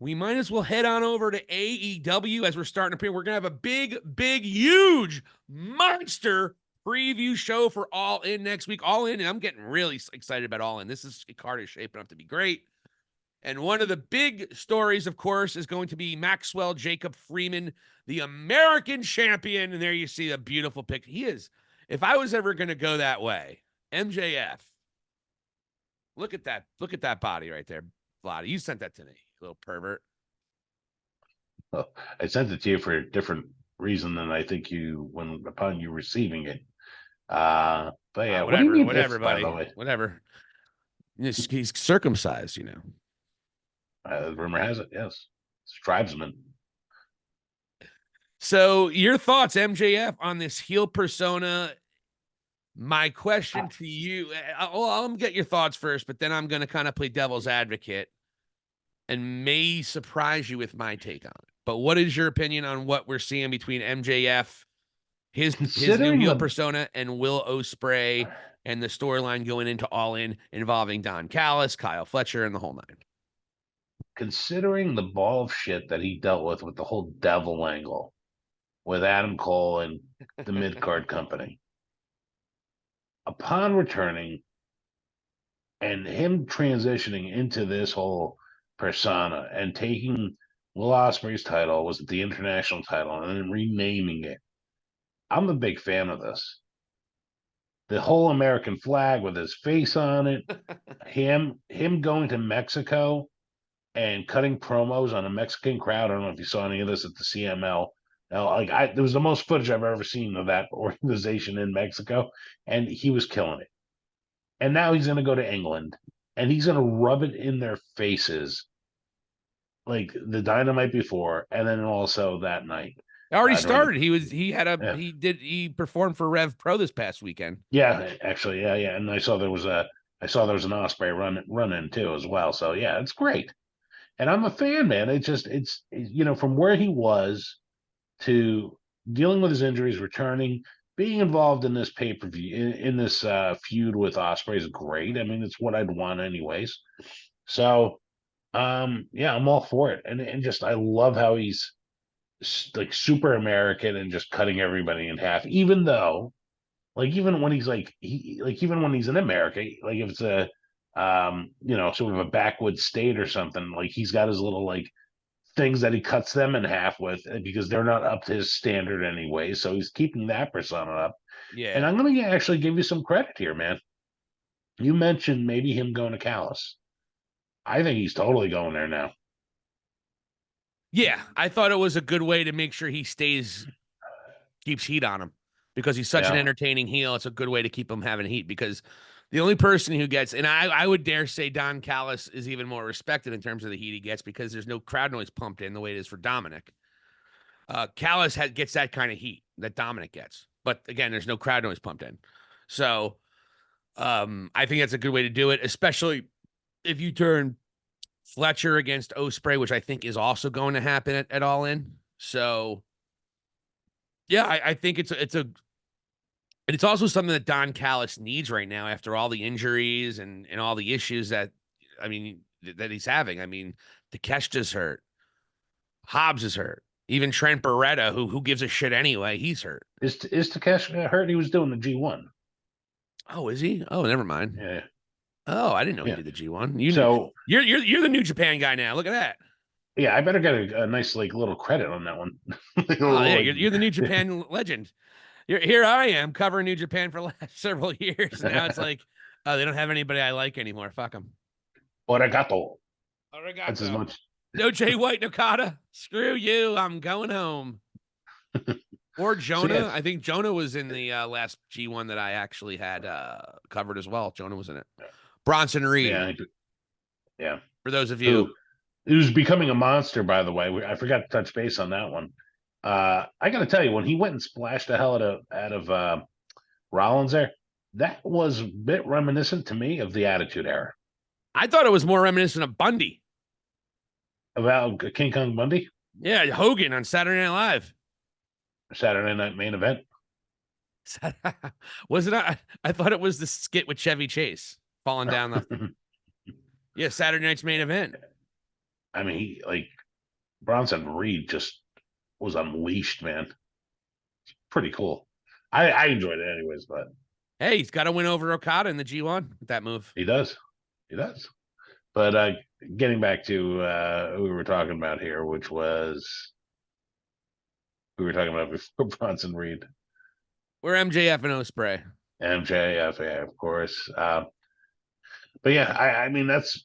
we might as well head on over to AEW as we're starting to. We're going to have a big, huge monster preview show for All In next week. All In, and I'm getting really excited about All In. This card is shaping up to be great. And one of the big stories, of course, is going to be Maxwell Jacob Freeman, the American champion. And there you see a beautiful pic. He is, if I was ever going to go that way, MJF. Look at that. Look at that body right there, Vlad. You sent that to me, little pervert. Well, I sent it to you for a different reason than I think upon you receiving it. But yeah, what do you mean whatever, if, buddy. by the way? Whatever. He's circumcised, you know. Rumor has it, yes. It's tribesman. So your thoughts, MJF, on this heel persona? My question to you, I'll get your thoughts first, but then I'm going to kind of play devil's advocate and may surprise you with my take on it. But what is your opinion on what we're seeing between MJF, his new heel persona, and Will Ospreay, and the storyline going into All In involving Don Callis, Kyle Fletcher, and the whole nine? Considering the ball of shit that he dealt with the whole devil angle with Adam Cole and the mid-card company, upon returning and him transitioning into this whole persona and taking Will Ospreay's title, was it the international title, and then renaming it, I'm a big fan of this. The whole American flag with his face on it, him going to Mexico and cutting promos on a Mexican crowd. I don't know if you saw any of this at the CML. Now, there was the most footage I've ever seen of that organization in Mexico, and he was killing it. And now he's going to go to England, and he's going to rub it in their faces like the Dynamite before, and then also that night. It already started. He performed for Rev Pro this past weekend. Yeah, actually, yeah. And I saw there was an Ospreay run in too as well. So yeah, it's great. And I'm a fan, man. It's from where he was to dealing with his injuries, returning, being involved in this pay-per-view, in this feud with Ospreay is great. I mean, it's what I'd want anyways. So, yeah, I'm all for it. And just, I love how he's like super American and just cutting everybody in half, even though, even when he's even when he's in America, like if it's a, sort of a backwoods state or something, like he's got his little things that he cuts them in half with because they're not up to his standard anyway. So he's keeping that persona up. Yeah. And I'm going to actually give you some credit here, man. You mentioned maybe him going to Callis. I think he's totally going there now. Yeah, I thought it was a good way to make sure he keeps heat on him because he's such an entertaining heel. It's a good way to keep him having heat because the only person who gets, and I would dare say Don Callis is even more respected in terms of the heat he gets because there's no crowd noise pumped in the way it is for Dominic. Callis gets that kind of heat that Dominic gets. But again, there's no crowd noise pumped in. So I think that's a good way to do it, especially if you turn Fletcher against Ospreay, which I think is also going to happen at All In. So yeah, I think it's also something that Don Callis needs right now after all the injuries and all the issues that he's having. I mean, Takeshita's hurt. Hobbs is hurt. Even Trent Beretta, who gives a shit anyway, he's hurt. Is Takeshita hurt? He was doing the G1. Oh, is he? Oh, never mind. Yeah. Oh, I didn't know he did the G1. You're the New Japan guy now. Look at that. Yeah, I better get a nice little credit on that one. Oh, yeah, you're the New Japan legend. Here I am covering New Japan for the last several years. Now it's like, oh, they don't have anybody I like anymore. Fuck them. Arigato. That's as much. No Jay White, Nakata. Screw you. I'm going home. Or Jonah. So, yeah. I think Jonah was in the last G1 that I actually had covered as well. Jonah was in it. Bronson Reed. Yeah. For those of you. Who's becoming a monster, by the way. I forgot to touch base on that one. I got to tell you, when he went and splashed the hell out of Rollins there, that was a bit reminiscent to me of the Attitude Era. I thought it was more reminiscent of Bundy. About King Kong Bundy? Yeah, Hogan on Saturday Night Live. Saturday Night Main Event. Was it? I thought it was the skit with Chevy Chase falling down the. Yeah, Saturday Night's Main Event. I mean, Bronson Reed just was unleashed, man. Pretty cool. I enjoyed it anyways, but Hey, he's got to win over Okada in the G1 with that move. he does. He does. But getting back to who we were talking about here, which was who we were talking about before Bronson Reed. We're MJF and Ospreay. MJF, yeah, of course. But yeah, I mean that's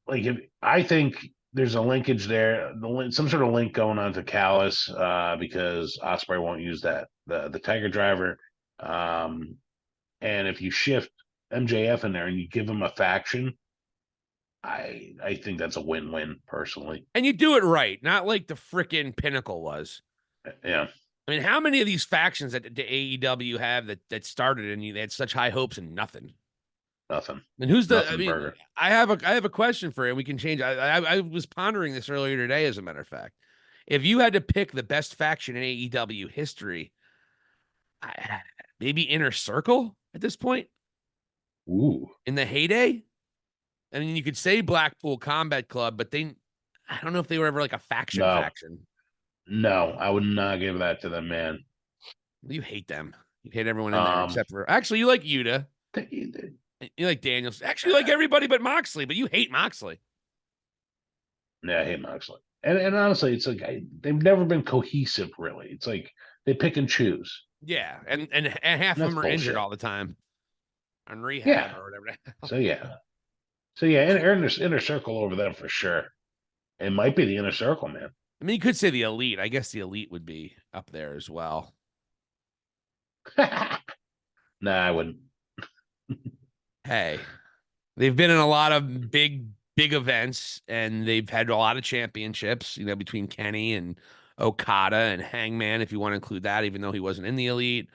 like I think there's a linkage there, some sort of link going on to Callis because Ospreay won't use the Tiger Driver, and if you shift MJF in there and you give him a faction, I think that's a win-win personally. And you do it right, not like the frickin' Pinnacle was. Yeah. I mean, how many of these factions that the AEW have that started and they had such high hopes and nothing? Nothing. And who's the? Nothing I mean, burger. I have a question for you. We can change. I was pondering this earlier today, as a matter of fact. If you had to pick the best faction in AEW history, maybe Inner Circle at this point. Ooh. In the heyday. I mean, you could say Blackpool Combat Club, but I don't know if they were ever like a faction. No, I would not give that to them, man. You hate them. You hate everyone in there except for actually you like Yuta. You like Danielson. Actually, you like everybody but Moxley, but you hate Moxley. Yeah, I hate Moxley. And honestly, it's like they've never been cohesive, really. It's like they pick and choose. Yeah, and half of them are injured all the time on rehab or whatever. So yeah, inner circle over them for sure. It might be the inner circle, man. I mean, you could say the elite. I guess the elite would be up there as well. Nah, I wouldn't. Hey, they've been in a lot of big events, and they've had a lot of championships, between Kenny and Okada and Hangman, if you want to include that, even though he wasn't in the elite.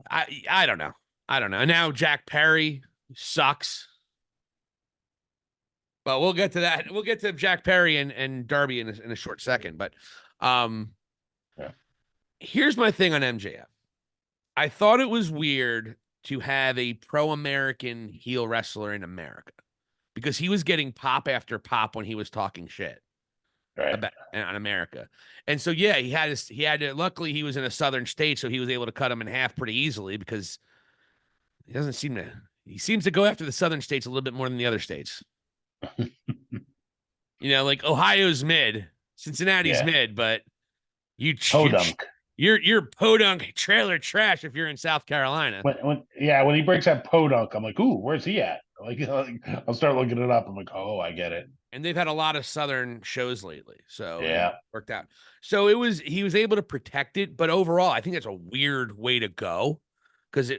I don't know. And now Jack Perry sucks. But we'll get to that. We'll get to Jack Perry and Darby in a short second. But here's my thing on MJF. I thought it was weird to have a pro-American heel wrestler in America because he was getting pop after pop when he was talking shit about on America. And so, yeah, he had to, luckily he was in a southern state, so he was able to cut him in half pretty easily because he seems to go after the southern states a little bit more than the other states. Like Ohio's mid, Cincinnati's mid, but you're podunk trailer trash if you're in South Carolina. When he breaks that podunk, I'm like, ooh, where's he at? Like I'll start looking it up. I'm like, oh, I get it. And they've had a lot of southern shows lately, so it worked out. So he was able to protect it, but overall, I think that's a weird way to go because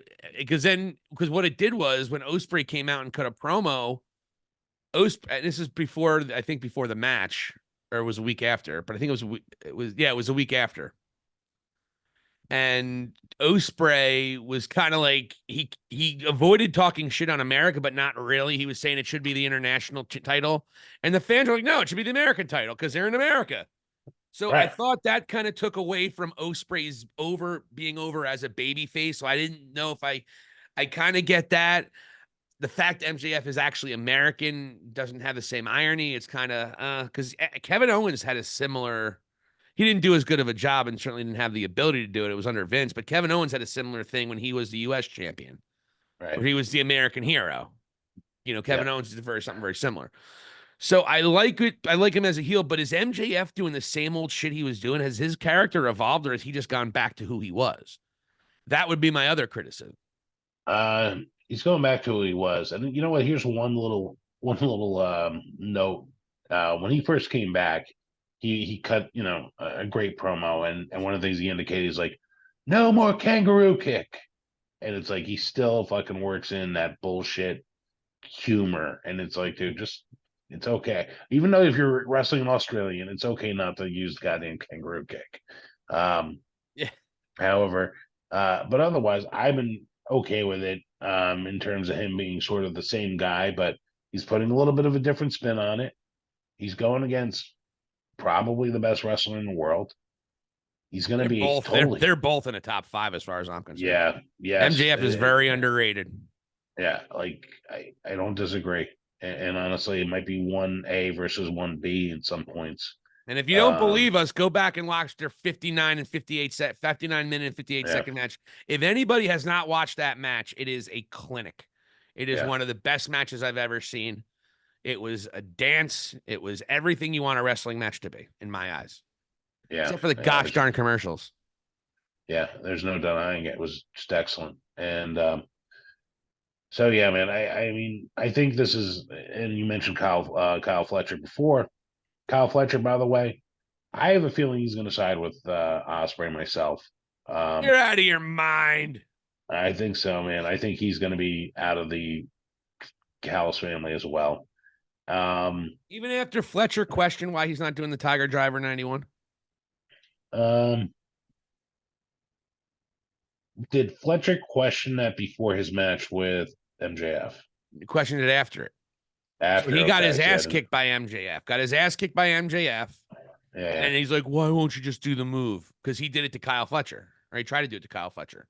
what it did was when Ospreay came out and cut a promo. This is before the match, or it was a week after, but I think it was a week after. And Ospreay was kind of like he avoided talking shit on America, but not really. He was saying it should be the international title, and the fans were like, "No, it should be the American title because they're in America." So I thought that kind of took away from Ospreay's being over as a babyface. So I didn't know if I kind of get that. The fact MJF is actually American doesn't have the same irony. It's kind of because Kevin Owens had a similar. He didn't do as good of a job and certainly didn't have the ability to do it. It was under Vince, but Kevin Owens had a similar thing when he was the U.S. champion, where he was the American hero. Kevin Owens did something very similar. So I like it. I like him as a heel, but is MJF doing the same old shit he was doing? Has his character evolved, or has he just gone back to who he was? That would be my other criticism. He's going back to who he was. And you know what? Here's one little note. When he first came back, he cut, a great promo. And one of the things he indicated is like, no more kangaroo kick. And it's like, he still fucking works in that bullshit humor. And it's like, dude, it's okay. Even though if you're wrestling an Australian, it's okay not to use the goddamn kangaroo kick. However, but otherwise, I've been okay with it in terms of him being sort of the same guy, but he's putting a little bit of a different spin on it. He's going against probably the best wrestler in the world. He's going to be both. They're both in the top 5 as far as I'm concerned. Yeah, yes. MJF is very underrated. Yeah, like I don't disagree. and honestly, it might be 1A versus 1B at some points. And if you don't believe us, go back and watch their 59 and 59 minute and 58 Yeah, second match. If anybody has not watched that match, it is a clinic. It is yeah, one of the best matches I've ever seen. It was a dance. It was everything you want a wrestling match to be, in my eyes, yeah, except for the yeah. gosh darn commercials. Yeah, there's no denying it. It was just excellent. And so yeah, man, I mean, I think this is, and you mentioned Kyle Fletcher before. Kyle Fletcher, by the way, I have a feeling he's going to side with Ospreay myself. You're out of your mind. I think so, man. I think he's going to be out of the Callis family as well. Um, Even after Fletcher questioned why he's not doing the Tiger Driver 91. um, did Fletcher question that before his match with MJF? He questioned it after it. So After, he got okay, his ass kicked by MJF. Got his ass kicked by MJF. yeah, And he's like, why won't you just do the move? Because he did it to Kyle Fletcher. Or he tried to do it to Kyle Fletcher.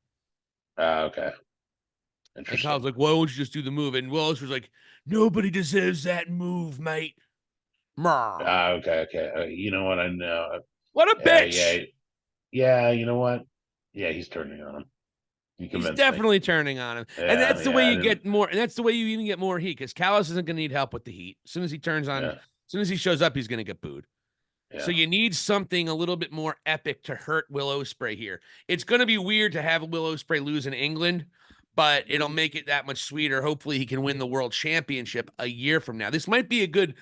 okay, And interesting. Kyle's like, why won't you just do the move? And Willis was like, nobody deserves that move, mate. Okay. You know what? I know. What a bitch. Yeah, yeah. You know what? Yeah, he's turning on him. You He's convinced me. definitely turning on him. And Yeah, that's the way yeah. I you didn't. get more. And that's the way you even get more heat because Callis isn't going to need help with the heat. As soon as he turns on, as Yeah, soon as he shows up, he's going to get booed. So yeah. you need something a little bit more epic to hurt Will Ospreay here. It's going to be weird to have Will Ospreay lose in England, but it'll make it that much sweeter. Hopefully he can win the world championship a year from now. This might be a good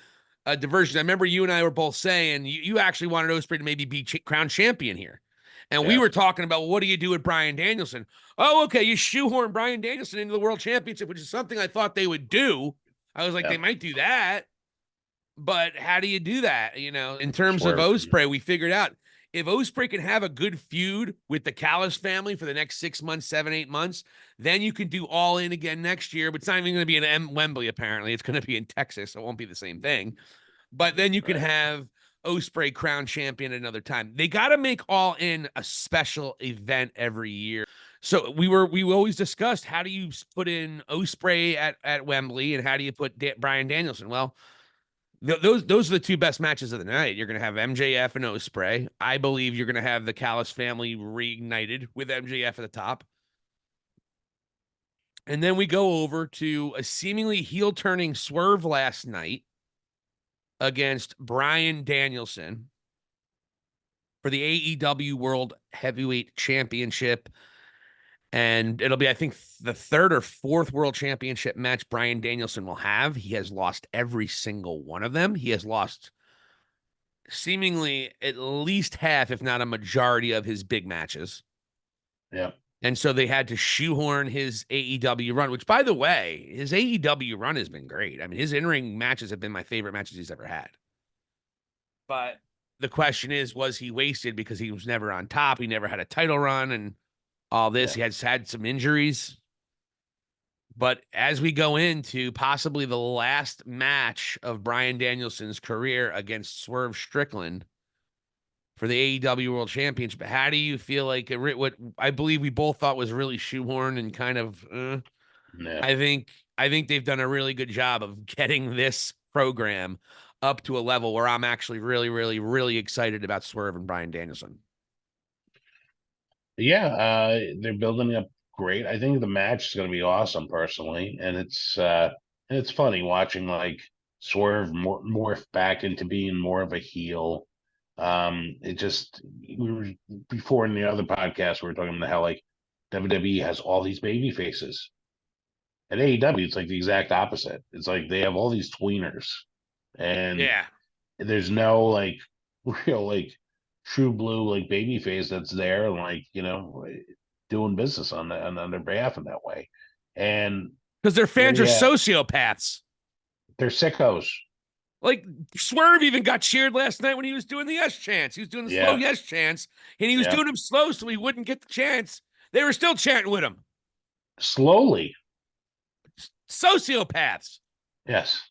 diversion. I remember you and I were both saying you actually wanted Ospreay to maybe be crown champion here. And we Yeah. were talking about, well, what do you do with Bryan Danielson? Oh, okay, you shoehorn Bryan Danielson into the world championship, which is something I thought they would do. I was like, Yeah. they might do that. But how do you do that? You know, in terms of Swerve. Ospreay, we figured out if Ospreay can have a good feud with the Callis family for the next 6 months, 7, 8 months, then you can do All In again next year. But it's not even going to be in Wembley, apparently. It's going to be in Texas. So it won't be the same thing. But then you can Right. have Ospreay crown champion another time. They got to make All In a special event every year. So we always discussed how do you put in Ospreay at Wembley and how do you put Bryan Danielson? Well, those are the two best matches of the night. You're going to have MJF and Ospreay. I believe you're going to have the Callis family reignited with MJF at the top. And then we go over to a seemingly heel turning Swerve last night against Bryan Danielson for the AEW World Heavyweight Championship. And it'll be, I think, the third or fourth world championship match Bryan Danielson will have. He has lost every single one of them. He has lost seemingly at least half, if not a majority, of his big matches. Yeah. And so they had to shoehorn his AEW run, which, by the way, his AEW run has been great. I mean, his in-ring matches have been my favorite matches he's ever had. But the question is, was he wasted because he was never on top? He never had a title run and all this. Yeah. He has had some injuries. But as we go into possibly the last match of Bryan Danielson's career against Swerve Strickland for the AEW World Championship, how do you feel like what I believe we both thought was really shoehorned and kind of Yeah. I think they've done a really good job of getting this program up to a level where I'm actually really, really, really excited about Swerve and Bryan Danielson. Yeah. They're building up great. I think the match is going to be awesome, personally, and it's funny watching like Swerve morph back into being more of a heel. It just we were before in the other podcast we were talking about how like WWE has all these baby faces. At AEW, it's like the exact opposite. It's like they have all these tweeners, and Yeah. there's no like real like true blue like baby face that's there and like doing business on their behalf in that way. And Because their fans are yeah, sociopaths. they're sickos. Like Swerve even got cheered last night when he was doing the yes chants. He was doing the slow Yeah, yes chants, and he was yeah. doing them slow so he wouldn't get the chance. They were still chanting with him. Slowly, Sociopaths. yes.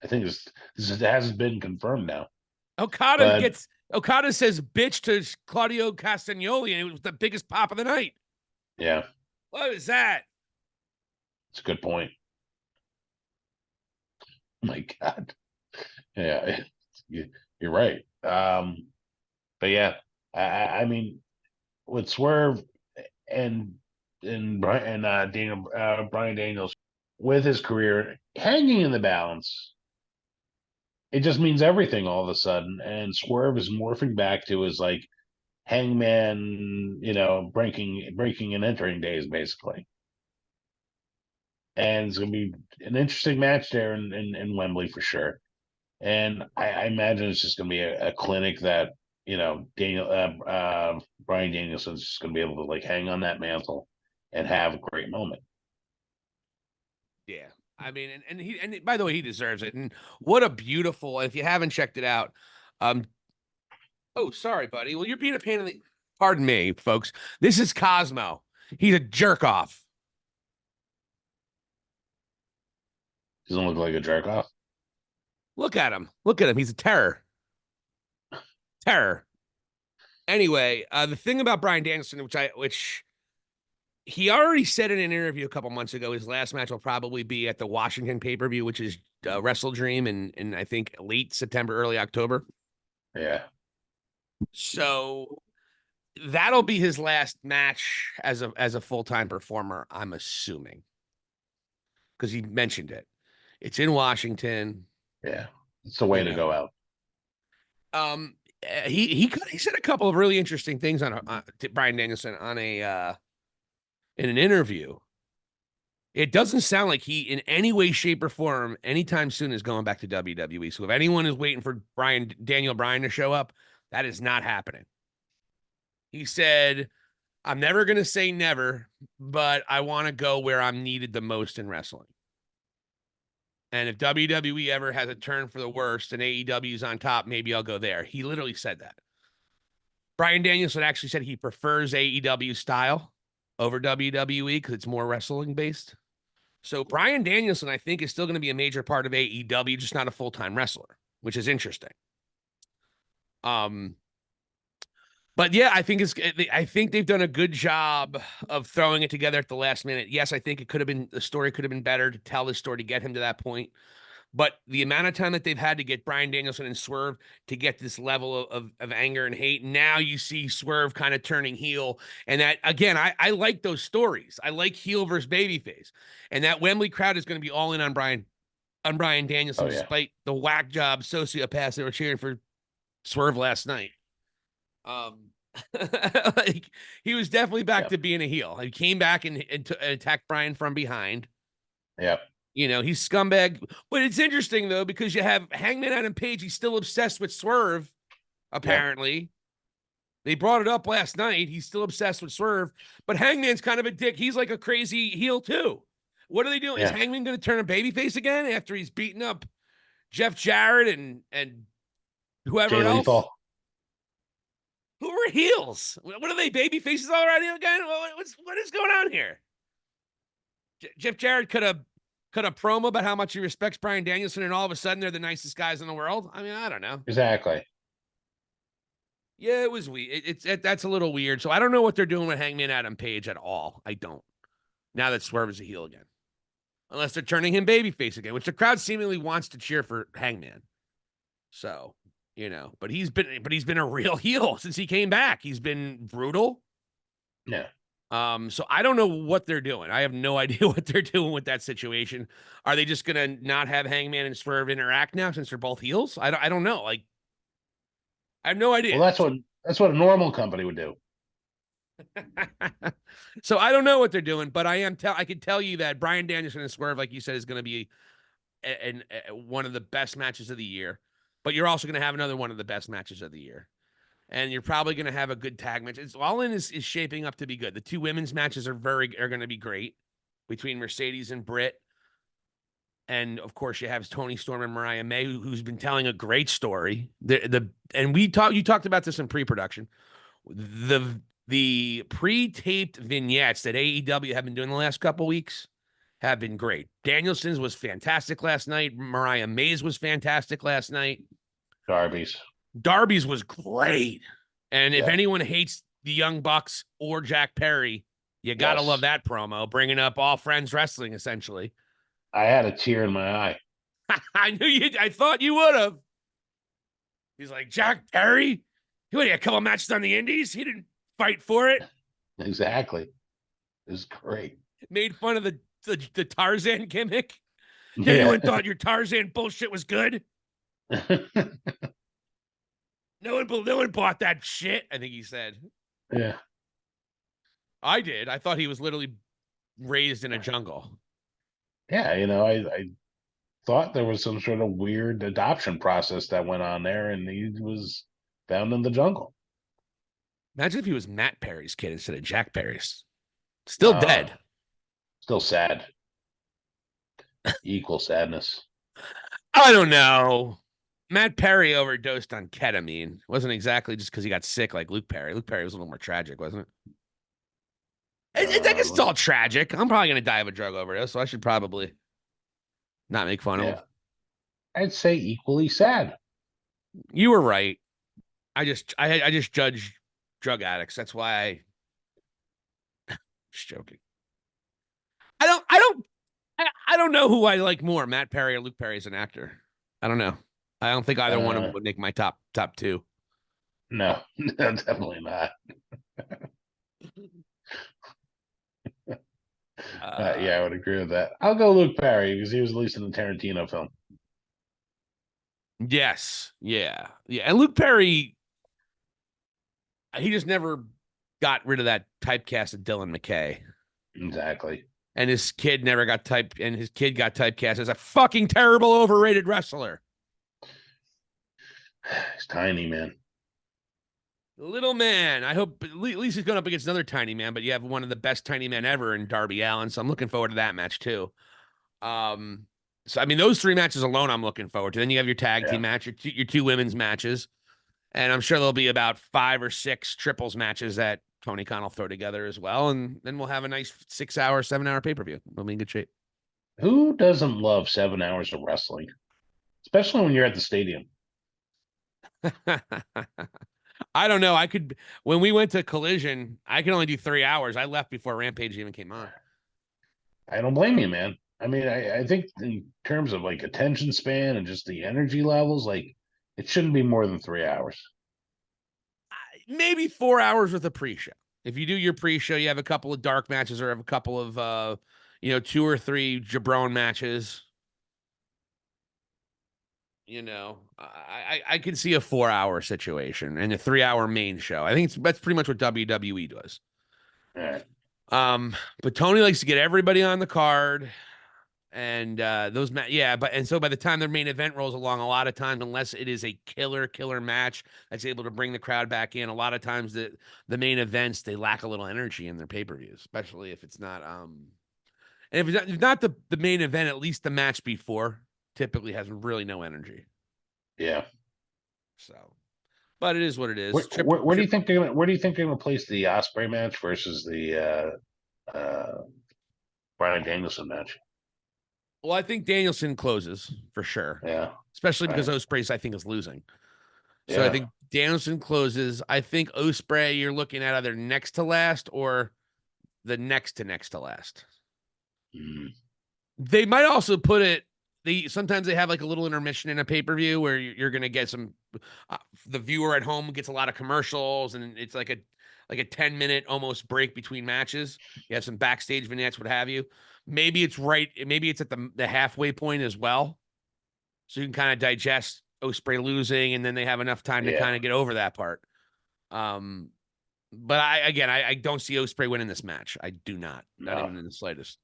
I think this hasn't been confirmed now, but Okada says bitch to Claudio Castagnoli, and it was the biggest pop of the night. yeah, What is that? it's a good point. my God. Yeah, you're right. But yeah, I mean, with Swerve and Bryan Daniels with his career hanging in the balance, it just means everything all of a sudden. And Swerve is morphing back to his like hangman, breaking and entering days basically. And it's gonna be an interesting match there in Wembley for sure. And I imagine it's just gonna be a clinic that Bryan Danielson's just gonna be able to like hang on that mantle and have a great moment. Yeah. I mean, and by the way, he deserves it. And what a beautiful, if you haven't checked it out, oh, sorry, buddy. Well, you're being a pain in the, pardon me, folks. This is Cosmo. He's a jerk off. Doesn't look like a jerk off. Look at him. Look at him. He's a terror. Terror. Anyway, the thing about Bryan Danielson, which he already said in an interview a couple months ago, his last match will probably be at the Washington pay-per-view, which is Wrestle Dream in I think late September, early October. Yeah. So that'll be his last match as a full-time performer, I'm assuming. Because he mentioned it. It's in Washington. Yeah. It's the way to go out. He said a couple of really interesting things on Bryan Danielson on in an interview. It doesn't sound like he, in any way, shape, or form, anytime soon is going back to WWE. So if anyone is waiting for Daniel Bryan to show up, that is not happening. He said, I'm never going to say never, but I want to go where I'm needed the most in wrestling. And if WWE ever has a turn for the worst and AEW is on top, maybe I'll go there. He literally said that. Bryan Danielson actually said he prefers AEW style over WWE because it's more wrestling based. So Bryan Danielson, I think, is still going to be a major part of AEW, just not a full-time wrestler, which is interesting. But yeah, I think they've done a good job of throwing it together at the last minute. Yes, I think the story could have been better to tell this story to get him to that point. But the amount of time that they've had to get Bryan Danielson and Swerve to get this level of anger and hate, now you see Swerve kind of turning heel. And that, again, I like those stories. I like heel versus babyface. And that Wembley crowd is going to be all in on Bryan Danielson, despite the whack job sociopaths that were cheering for Swerve last night. Like, he was definitely back to being a heel. He came back and attacked Bryan from behind. Yep. He's scumbag. But it's interesting, though, because you have Hangman Adam Page. He's still obsessed with Swerve, apparently. Yep. They brought it up last night. He's still obsessed with Swerve. But Hangman's kind of a dick. He's like a crazy heel, too. What are they doing? Yeah. Is Hangman going to turn a babyface again after he's beaten up Jeff Jarrett and whoever else? Lethal. Who are heels? What are they, baby faces already again? What is going on here? Jeff Jarrett could have promo about how much he respects Bryan Danielson, and all of a sudden they're the nicest guys in the world. I mean, I don't know. Exactly. Yeah, it was weird. That's a little weird. So I don't know what they're doing with Hangman Adam Page at all. I don't. Now that Swerve is a heel again. Unless they're turning him babyface again, which the crowd seemingly wants to cheer for Hangman. So, but he's been a real heel since he came back. He's been brutal. Yeah. So I don't know what they're doing. I have no idea what they're doing with that situation. Are they just gonna not have Hangman and Swerve interact now since they're both heels? I don't know. Like, I have no idea. Well, that's what a normal company would do. So I don't know what they're doing, but I can tell you that Bryan Danielson and Swerve, like you said, is going to be one of the best matches of the year. But you're also going to have another one of the best matches of the year. And you're probably going to have a good tag match. All in is shaping up to be good. The two women's matches are going to be great between Mercedes and Britt. And of course, you have Toni Storm and Mariah May, who's been telling a great story. You talked about this in pre-production. The pre-taped vignettes that AEW have been doing the last couple weeks have been great. Danielson's was fantastic last night. Mariah May's was fantastic last night. Darby's was great. And if anyone hates the Young Bucks or Jack Perry, you got to love that promo, bringing up all friends wrestling, essentially. I had a tear in my eye. I knew you. I thought you would have. He's like, Jack Perry? He had a couple matches on the Indies. He didn't fight for it. Exactly. It's great. Made fun of the Tarzan gimmick. Yeah. Anyone thought your Tarzan bullshit was good? No one bought that shit, I think he said. Yeah. I did. I thought he was literally raised in a jungle. Yeah, I thought there was some sort of weird adoption process that went on there, and he was found in the jungle. Imagine if he was Matt Perry's kid instead of Jack Perry's. Still dead. Still sad. Equal sadness. I don't know. Matt Perry overdosed on ketamine. It wasn't exactly just because he got sick like Luke Perry. Luke Perry was a little more tragic, wasn't it? I think it's all tragic. I'm probably going to die of a drug overdose, so I should probably not make fun of him. I'd say equally sad. You were right. I just judge drug addicts. That's why just joking. I don't know who I like more, Matt Perry or Luke Perry as an actor. I don't know. I don't think either one of them would make my top two. No, definitely not. Yeah, I would agree with that. I'll go Luke Perry because he was at least in the Tarantino film. Yes. Yeah. Yeah. And Luke Perry, he just never got rid of that typecast of Dylan McKay. Exactly. And his kid never got his kid got typecast as a fucking terrible, overrated wrestler. He's tiny, man. Little man. I hope at least he's going up against another tiny man, but you have one of the best tiny men ever in Darby Allin, so I'm looking forward to that match too. So I mean, those three matches alone, I'm looking forward to. Then you have your tag team match, your two women's matches, and I'm sure there'll be about 5 or 6 triples matches that Tony Khan will throw together as well, and then we'll have a nice 6-hour, 7-hour pay-per-view. We'll be in good shape. Who doesn't love 7 hours of wrestling, especially when you're at the stadium? I don't know. When we went to Collision, I could only do 3 hours. I left before Rampage even came on. I don't blame you, man. I mean, I think in terms of like attention span and just the energy levels, like it shouldn't be more than 3 hours. Maybe 4 hours with a pre-show. If you do your pre-show, you have a couple of dark matches or have a couple of 2 or 3 jabron matches. I can see a 4-hour situation and a 3-hour main show. I think that's pretty much what WWE does. All right. But Tony likes to get everybody on the card, and so by the time their main event rolls along, a lot of times, unless it is a killer match that's able to bring the crowd back in, a lot of times the main events, they lack a little energy in their pay-per-views, especially if it's not and if it's not the main event, at least the match before typically has really no energy. Yeah. So, but it is what it is. Where do you think they're gonna place the Ospreay match versus the Bryan Danielson match? Well, I think Danielson closes for sure. Yeah. Especially because Ospreay, I think, is losing. So I think Danielson closes. I think Ospreay, you're looking at either next to last or the next to last. Mm. They might also put it. Sometimes they have like a little intermission in a pay-per-view where you're going to get some. The viewer at home gets a lot of commercials, and it's like a 10-minute almost break between matches. You have some backstage vignettes, what have you. Maybe it's right. Maybe it's at the halfway point as well, so you can kind of digest Ospreay losing, and then they have enough time to kind of get over that part. But I don't see Ospreay winning this match. I do not even in the slightest.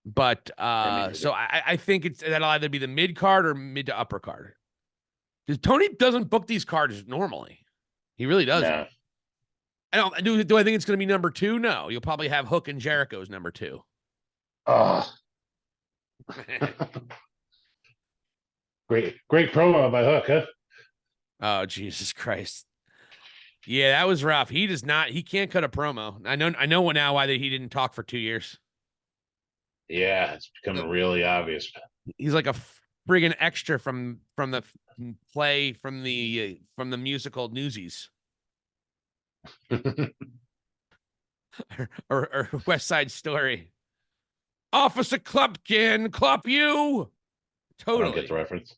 But so I think that'll either be the mid card or mid to upper card. Because Tony doesn't book these cards normally. He really doesn't. No. Do I think it's going to be number 2? No. You'll probably have Hook and Jericho's number 2. Oh. Great promo by Hook, huh? Oh, Jesus Christ. Yeah, that was rough. He can't cut a promo. I know now why he didn't talk for 2 years. Yeah, it's becoming really obvious. He's like a friggin' extra from the play from the musical Newsies. or West Side Story. Officer Clumpkin, clup you. I don't get the Totally. reference.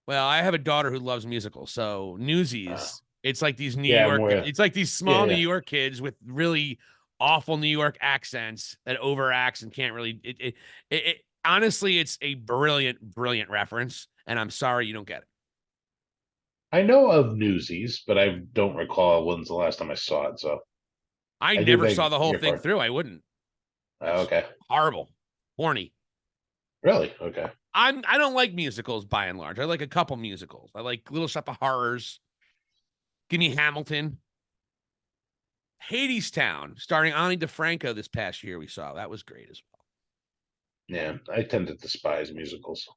Well, I have a daughter who loves musicals, so Uh, Newsies. It's like these New yeah, I'm York. with. It's like these Yeah, small New yeah. York kids with really awful New York accents that overacts and can't really. Honestly, it's a brilliant, brilliant reference, and I'm sorry you don't get it. I know of Newsies, but I don't recall when's the last time I saw it. So I I do never saw beg the whole your thing pardon. through. I wouldn't. It's Okay, horrible, horny. really? Okay. I don't like musicals by and large. I like a couple musicals. I like Little Shop of Horrors. Give me Hamilton. Hadestown, starring Ani DeFranco this past year. We saw that was great as well. Yeah, I tend to despise musicals.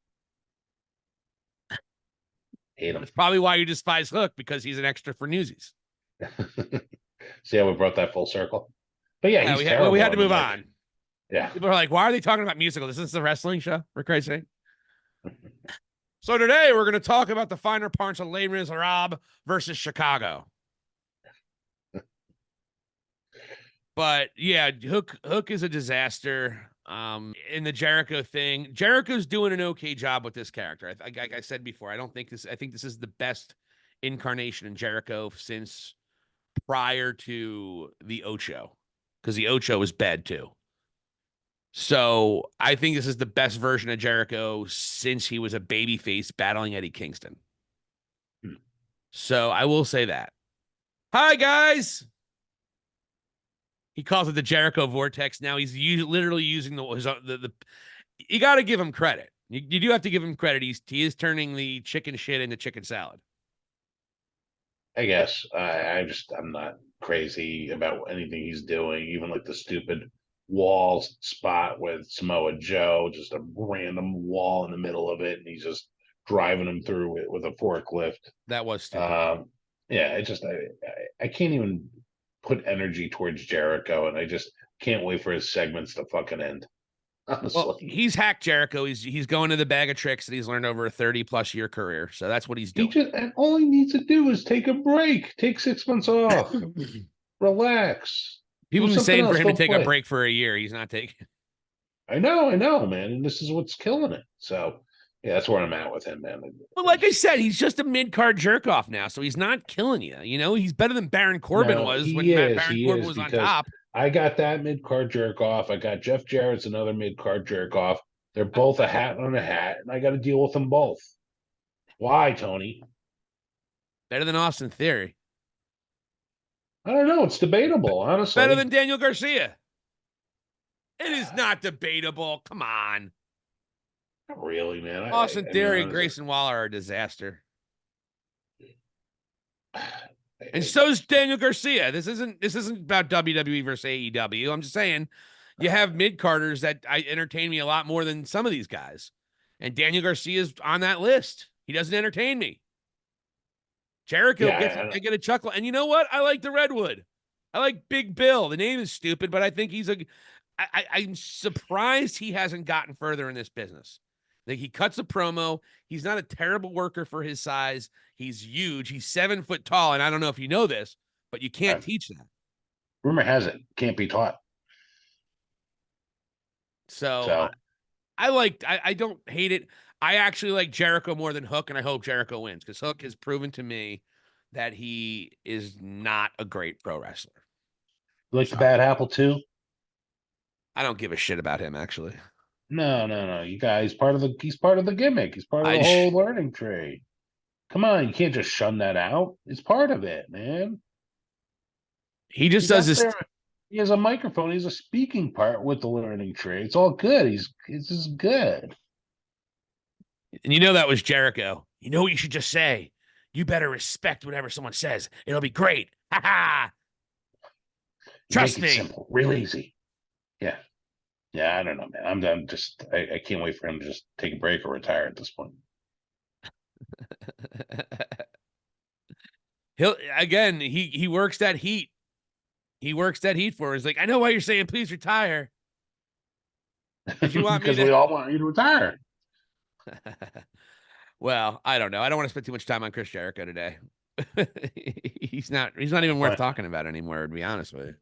Hate them. That's probably why you despise Hook because he's an extra for Newsies. See how we brought that full circle? But yeah, Yeah, he's we terrible. had I to mean, move like, on. yeah. People are like, why are they talking about musicals? This is a wrestling show, for Christ's sake. So today we're going to talk about the finer parts of Les Miserables versus Chicago. But yeah, Hook is a disaster. In the Jericho thing, Jericho's doing an okay job with this character. Like I said before, I think this is the best incarnation in Jericho since prior to the Ocho, because the Ocho was bad too. So I think this is the best version of Jericho since he was a babyface battling Eddie Kingston. Hmm. So I will say that. Hi guys. He calls it the Jericho Vortex. Now he's literally using the. You got to give him credit. You do have to give him credit. He is turning the chicken shit into chicken salad. I guess I'm not crazy about anything he's doing. Even like the stupid wall spot with Samoa Joe, just a random wall in the middle of it, and he's just driving him through it with a forklift. That was stupid. Yeah, it just I can't even put energy towards Jericho, and I just can't wait for his segments to fucking end. Well, Honestly, he's hacked Jericho. He's going to the bag of tricks that he's learned over a 30+ year career. So that's what he's he doing. just and all he needs to do is take a break, take 6 months off, relax, do People have been something saying for else, him to go take a play. break for a year. He's not taking. I know, man, and this is what's killing it. So yeah, that's where I'm at with him, man. Well, like I said, he's just a mid card jerk off now, so he's not killing you. You know, he's better than Baron Corbin No, was when Baron he Corbin is was on because top. I got that mid card jerk off. I got Jeff Jarrett's another mid card jerk off. They're both a hat on a hat, and I got to deal with them both. Why, Tony? Better than Austin Theory. I don't know. It's debatable, Better honestly. than Daniel Garcia. It is not debatable. Come on. Not really, man. Austin I mean, Theory and honestly, Grayson Waller are a disaster. I, And I so is just Daniel Garcia. This isn't about WWE versus AEW. I'm just saying you have mid carders that I entertain me a lot more than some of these guys. And Daniel Garcia is on that list. He doesn't entertain me. Jericho gets yeah, I get a chuckle. And you know what? I like the Redwood. I like Big Bill. The name is stupid, but I think I'm surprised he hasn't gotten further in this business. Like he cuts a promo. He's not a terrible worker for his size. He's huge. He's 7 foot tall. And I don't know if you know this, but you can't teach that. rumor has it can't be taught. So So I don't hate it. I actually like Jericho more than Hook, and I hope Jericho wins because Hook has proven to me that he is not a great pro wrestler. you like the Sorry. Bad Apple too? I don't give a shit about him, actually. No, no, no. You guys, he's part of the gimmick. He's part of the I whole learning tree. Come on, you can't just shun that out. It's part of it, man. He just He's does up this. there. He has a microphone. He's a speaking part with the learning tree. It's all good. It's just good. And you know that was Jericho. You know what you should just say? You better respect whatever someone says. It'll be great. Ha ha. Trust Make it me. simple, real easy. Yeah. Yeah, I don't know, man. I'm just I can't wait for him to just take a break or retire at this point. He works that heat. He works that heat for us. Like, I know why you're saying please retire. Because you want me Because to. we all want you to retire. Well, I don't know. I don't want to spend too much time on Chris Jericho today. He's not even worth Fine. talking about anymore, to be honest with you.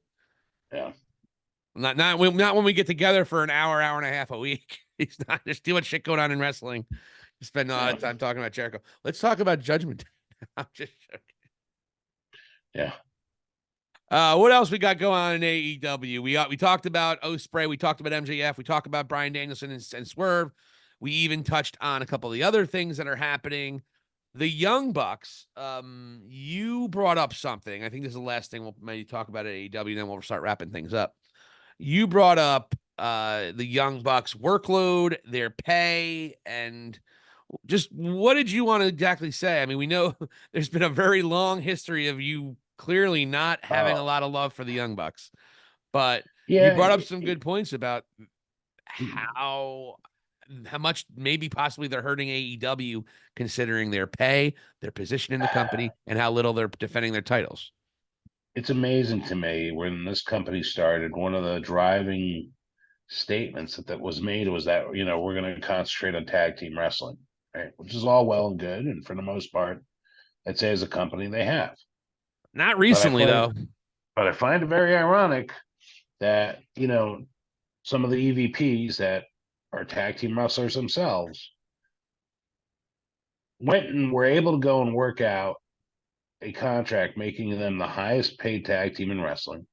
Yeah. Not when we get together for an hour, hour and a half a week. He's not. There's too much shit going on in wrestling. Spend a lot of time talking about Jericho. Let's talk about Judgment. I'm just joking. Yeah. What else we got going on in AEW? We talked about Ospreay. We talked about MJF. We talked about Bryan Danielson and Swerve. We even touched on a couple of the other things that are happening. The Young Bucks. You brought up something. I think this is the last thing we'll maybe talk about at AEW. Then we'll start wrapping things up. You brought up the Young Bucks workload, their pay, and just what did you want to exactly say? I mean, we know there's been a very long history of you clearly not having a lot of love for the Young Bucks, but you Yeah. brought up some good points about how much maybe possibly they're hurting AEW considering their pay, their position in the company, and how little they're defending their titles. It's amazing to me when this company started, one of the driving statements that was made was that, we're going to concentrate on tag team wrestling, right? Which is all well and good. And for the most part, I'd say as a company, they have. Not But I recently, find, though. but I find it very ironic that, some of the EVPs that are tag team wrestlers themselves went and were able to go and work out a contract making them the highest paid tag team in wrestling.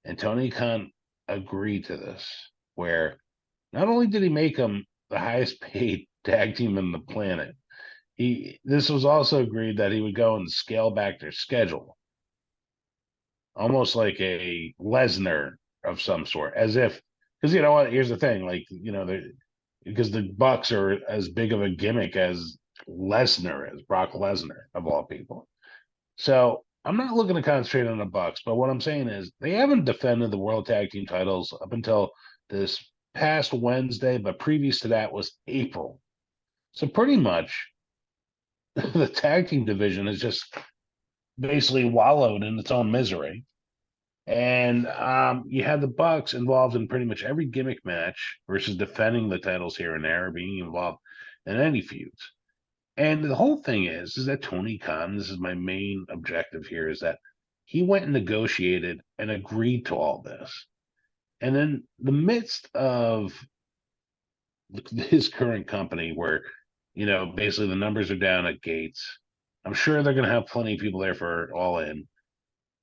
And Tony Khan agreed to this, where not only did he make them the highest paid tag team on the planet, this was also agreed that he would go and scale back their schedule, almost like a Lesnar of some sort, as if, because you know what? Here's the thing, like because the Bucks are as big of a gimmick as Lesnar is, Brock Lesnar of all people. So I'm not looking to concentrate on the Bucks, but what I'm saying is they haven't defended the World Tag Team titles up until this past Wednesday, but previous to that was April. So pretty much the tag team division is just basically wallowed in its own misery. And you had the Bucks involved in pretty much every gimmick match versus defending the titles here and there, or being involved in any feuds. And the whole thing is that Tony Khan, this is my main objective here, is that he went and negotiated and agreed to all this. And in the midst of his current company, where, basically the numbers are down at gates, I'm sure they're going to have plenty of people there for All In,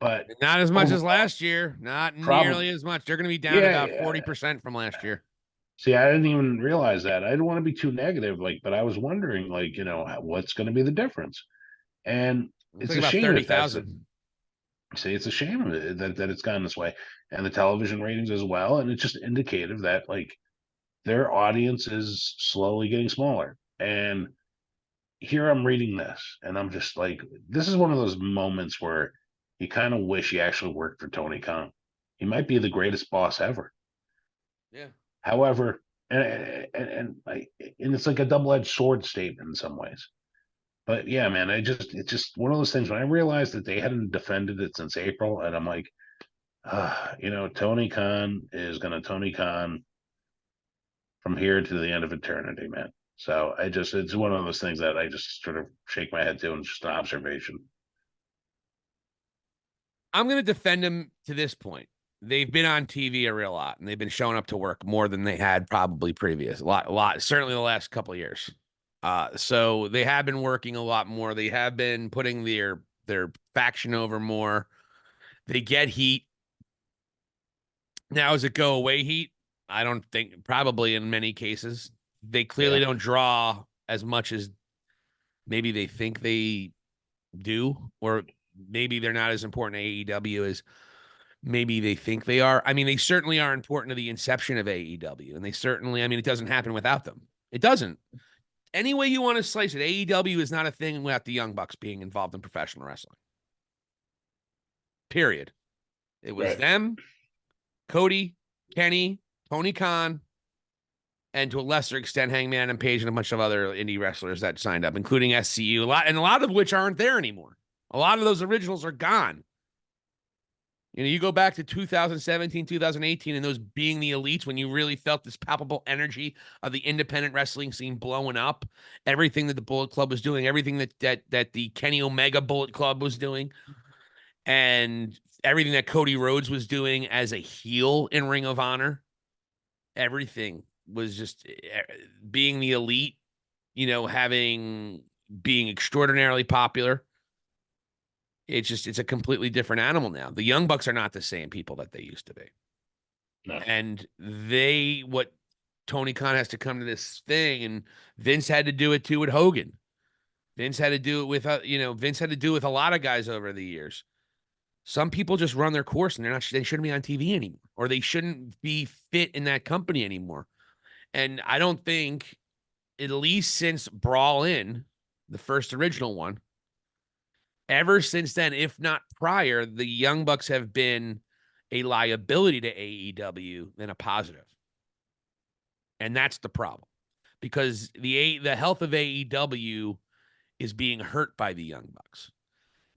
but Not as much as last year. Not nearly probably, as much. They're going to be down about yeah. 40% from last year. See, I didn't even realize that. I didn't want to be too negative, but I was wondering, what's going to be the difference? And It's it's like a about shame if that's 30,000. See, it's a shame that it's gone this way, and the television ratings as well. And it's just indicative that their audience is slowly getting smaller. And here I'm reading this, and I'm just like, this is one of those moments where you kind of wish you actually worked for Tony Khan. He might be the greatest boss ever. Yeah. However, and it's like a double-edged sword statement in some ways. But yeah, man, it's just one of those things when I realized that they hadn't defended it since April, and I'm like, Tony Khan is gonna Tony Khan from here to the end of eternity, man. So it's one of those things that I just sort of shake my head to, and it's just an observation. I'm going to defend them to this point. They've been on TV a real lot, and they've been showing up to work more than they had probably previous. A lot, certainly the last couple of years. So they have been working a lot more. They have been putting their faction over more. They get heat. Now, is it go away heat? I don't think, probably in many cases. They clearly Yeah, don't draw as much as maybe they think they do, or maybe they're not as important to AEW as maybe they think they are. I mean, they certainly are important to the inception of AEW, and they certainly, I mean, it doesn't happen without them. It doesn't. Any way you want to slice it, AEW is not a thing without the Young Bucks being involved in professional wrestling. Period. It was right. them, Cody, Kenny, Tony Khan, and to a lesser extent, Hangman and Page and a bunch of other indie wrestlers that signed up, including SCU, a lot of which aren't there anymore. A lot of those originals are gone. You go back to 2017, 2018, and those being the elites when you really felt this palpable energy of the independent wrestling scene blowing up. Everything that the Bullet Club was doing, everything that the Kenny Omega Bullet Club was doing. And everything that Cody Rhodes was doing as a heel in Ring of Honor, everything was just being the elite, being extraordinarily popular. It's a completely different animal now. The Young Bucks are not the same people that they used to be. No. And what Tony Khan has to come to this thing, and Vince had to do it too with Hogan. Vince had to do it with, Vince had to do it with a lot of guys over the years. Some people just run their course and they shouldn't be on TV anymore, or they shouldn't be fit in that company anymore. And I don't think, at least since Brawl In, the first original one, ever since then, if not prior, the Young Bucks have been a liability to AEW than a positive. And that's the problem, because the health of AEW is being hurt by the Young Bucks.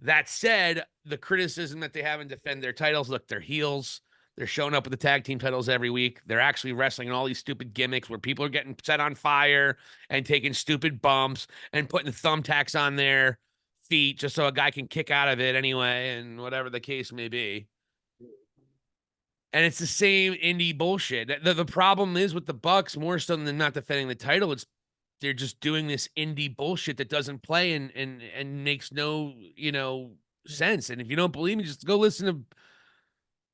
That said, the criticism that they haven't defended their titles, look, they're heels. They're showing up with the tag team titles every week. They're actually wrestling in all these stupid gimmicks where people are getting set on fire and taking stupid bumps and putting thumbtacks on their feet just so a guy can kick out of it anyway, and whatever the case may be. And it's the same indie bullshit. The problem is with the Bucks, more so than not defending the title, they're just doing this indie bullshit that doesn't play and makes no, sense. And if you don't believe me, just go listen to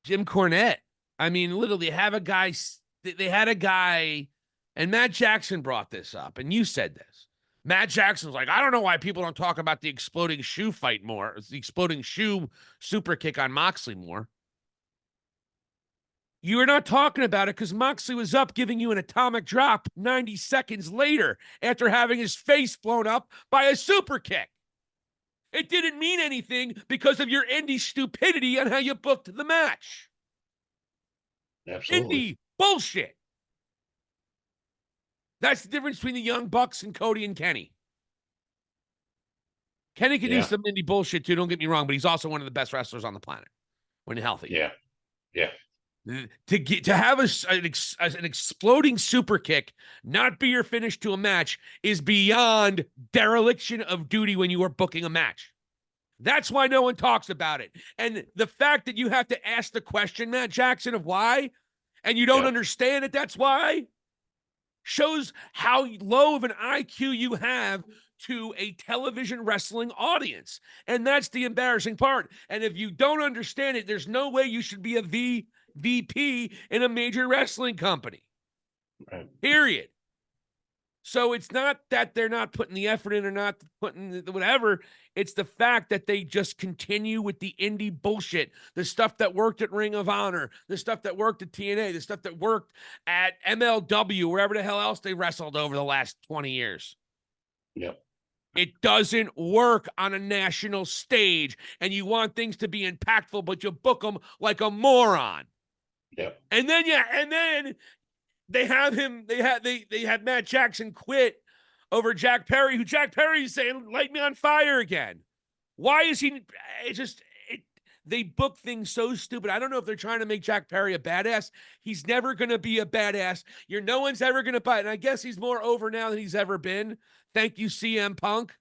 Jim Cornette. I mean, literally they had a guy, and Matt Jackson brought this up, and you said this. Matt Jackson's like, I don't know why people don't talk about the exploding shoe fight more. It's the exploding shoe super kick on Moxley more. You were not talking about it because Moxley was up giving you an atomic drop 90 seconds later after having his face blown up by a super kick. It didn't mean anything because of your indie stupidity on how you booked the match. Absolutely. Indie bullshit. That's the difference between the Young Bucks and Cody and Kenny. Kenny can do some indie bullshit too, don't get me wrong, but he's also one of the best wrestlers on the planet when healthy. Yeah. Yeah. To have an exploding super kick not be your finish to a match is beyond dereliction of duty when you are booking a match. That's why no one talks about it. And the fact that you have to ask the question, Matt Jackson, of why, and you don't understand it, that's why, shows how low of an IQ you have to a television wrestling audience. And that's the embarrassing part. And if you don't understand it, there's no way you should be a VP in a major wrestling company. Right. Period. So it's not that they're not putting the effort in or not putting the whatever. It's the fact that they just continue with the indie bullshit, the stuff that worked at Ring of Honor, the stuff that worked at TNA, the stuff that worked at MLW, wherever the hell else they wrestled over the last 20 years. Yep. It doesn't work on a national stage, and you want things to be impactful, but you book them like a moron. Yep. And then they had Matt Jackson quit over Jack Perry, who Jack Perry is saying, light me on fire again. Why is he? They book things so stupid. I don't know if they're trying to make Jack Perry a badass. He's never going to be a badass. No one's ever going to buy it. And I guess he's more over now than he's ever been. Thank you, CM Punk.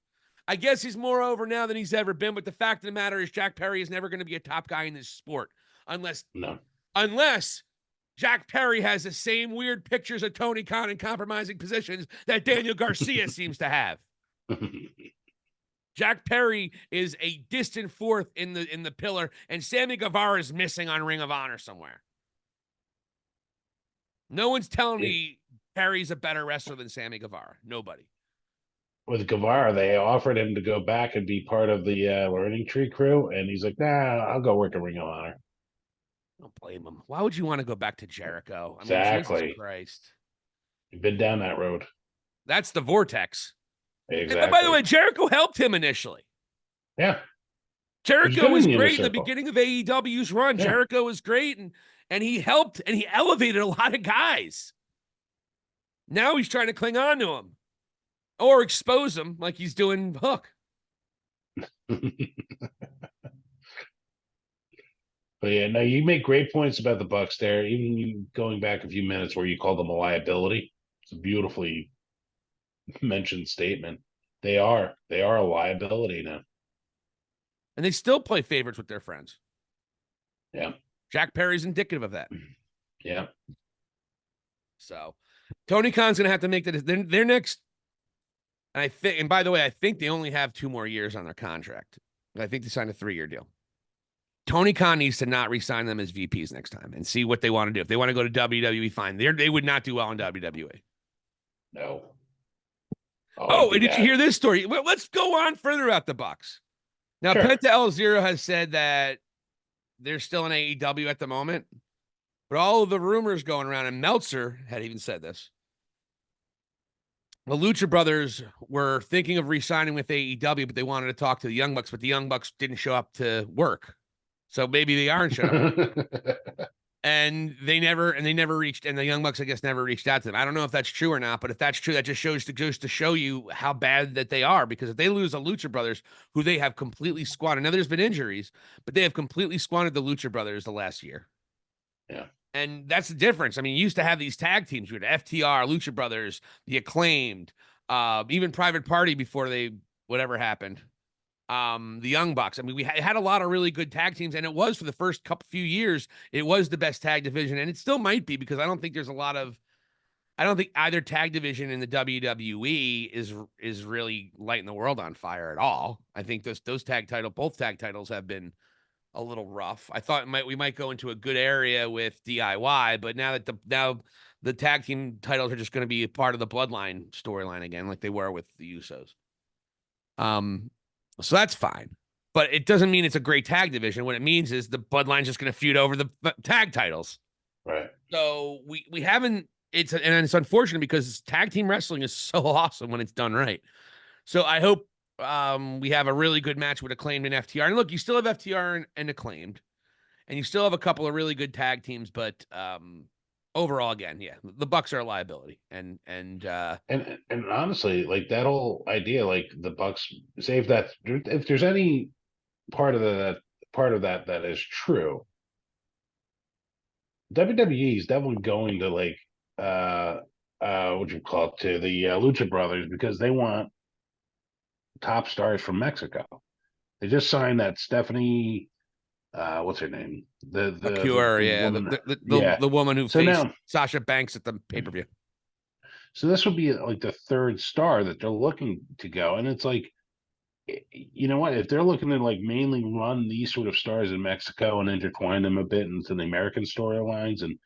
I guess he's more over now than he's ever been. But the fact of the matter is Jack Perry is never going to be a top guy in this sport. Unless Jack Perry has the same weird pictures of Tony Khan in compromising positions that Daniel Garcia seems to have. Jack Perry is a distant fourth in the pillar, and Sammy Guevara is missing on Ring of Honor somewhere. No one's telling me Perry's a better wrestler than Sammy Guevara. Nobody. With Guevara, they offered him to go back and be part of the Learning Tree crew, and he's like, nah, I'll go work at Ring of Honor. Don't blame him. Why would you want to go back to Jericho? I mean, exactly. Jesus Christ. You've been down that road. That's the vortex. Exactly. And by the way, Jericho helped him initially. Yeah. Jericho was great in the beginning of AEW's run. Yeah. Jericho was great, and he helped, and he elevated a lot of guys. Now he's trying to cling on to him or expose him like he's doing Hook. But yeah, no, you make great points about the Bucks there. Even you going back a few minutes where you called them a liability. It's a beautifully mentioned statement. They are a liability now. And they still play favorites with their friends. Yeah. Jack Perry's indicative of that. Yeah. So Tony Khan's going to have to make that. Their next, and I think, and by the way, I think they only have 2 more years on their contract. I think they signed a 3-year deal. Tony Khan needs to not re-sign them as VPs next time and see what they want to do. If they want to go to WWE, fine. They would not do well in WWE. No. Oh, and did you hear this story? Well, let's go on further about the Bucks. Now, Sure. Penta El Zero has said that they're still in AEW at the moment, but all of the rumors going around, and Meltzer had even said this. The Lucha Brothers were thinking of re-signing with AEW, but they wanted to talk to the Young Bucks, but the Young Bucks didn't show up to work. So maybe they aren't shut up. And they never reached, and the Young Bucks, I guess, never reached out to them. I don't know if that's true or not, but if that's true, that just goes to show you how bad that they are. Because if they lose the Lucha Brothers, who they have completely squandered, now there's been injuries, but they have completely squandered the Lucha Brothers the last year. Yeah. And that's the difference. I mean, you used to have these tag teams. You had FTR, Lucha Brothers, the Acclaimed, even Private Party before they whatever happened. The Young Bucks. I mean, we had a lot of really good tag teams, and it was for the first few years, it was the best tag division, and it still might be because I don't think either tag division in the WWE is really lighting the world on fire at all. I think both tag titles have been a little rough. I thought we might go into a good area with DIY, but now the tag team titles are just going to be a part of the Bloodline storyline again, like they were with the Usos. So that's fine, but it doesn't mean it's a great tag division. What it means is the Bloodline's just going to feud over the tag titles. Right. So we haven't. And it's unfortunate because tag team wrestling is so awesome when it's done right. So I hope we have a really good match with Acclaimed and FTR. And look, you still have FTR and Acclaimed, and you still have a couple of really good tag teams. But overall, again, yeah, the Bucks are a liability. And honestly, like that whole idea, like the Bucks save that. If there's any part of that is true, WWE is definitely going to like what you call it, to the Lucha Brothers, because they want top stars from Mexico. They just signed that Stephanie, what's her name? The woman, the woman who so faced now, Sasha Banks at the pay-per-view. So this would be like the third star that they're looking to go, and it's like, you know what? If they're looking to like mainly run these sort of stars in Mexico and intertwine them a bit into the American storylines, and